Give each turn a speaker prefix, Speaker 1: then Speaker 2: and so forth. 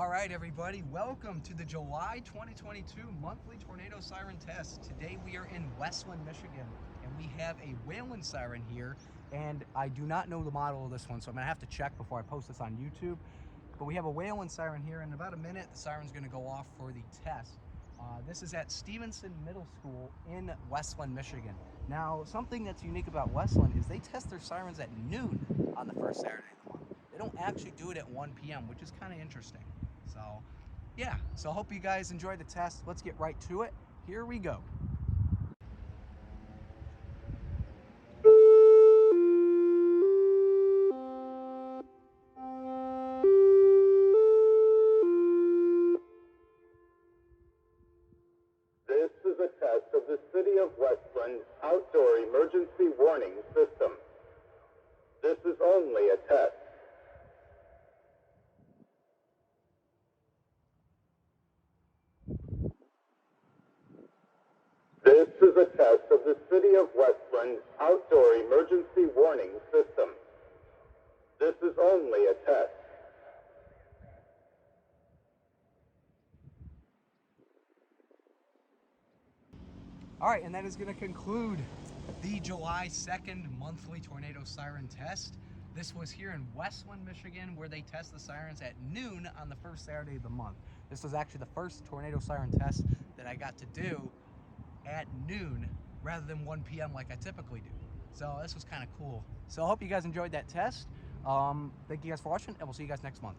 Speaker 1: All right, everybody, welcome to the July 2022 monthly tornado siren test. Today we are in Westland, Michigan, and we have a Whelen siren here, and I do not know the model of this one, so I'm gonna have to check before I post this on YouTube. But we have a Whelen siren here. In about a minute, the siren's gonna go off for the test. This is at Stevenson Middle School in Westland, Michigan. Now, something that's unique about Westland is they test their sirens at noon on the first Saturday of the month. They don't actually do it at 1 p.m., which is kind of interesting. So, yeah. So I hope you guys enjoy the test. Let's get right to it. Here we go.
Speaker 2: This is a test of the City of Westland outdoor emergency warning system. This is only a test. This is a test of the City of Westland outdoor emergency warning system. This is only a test.
Speaker 1: All right, and that is going to conclude the July 2nd monthly tornado siren test. This was here in Westland, Michigan, where they test the sirens at noon on the first Saturday of the month. This was actually the first tornado siren test that I got to do at noon rather than 1 p.m. like I typically do. So this was kind of cool. So I hope you guys enjoyed that test. Thank you guys for watching, and we'll see you guys next month.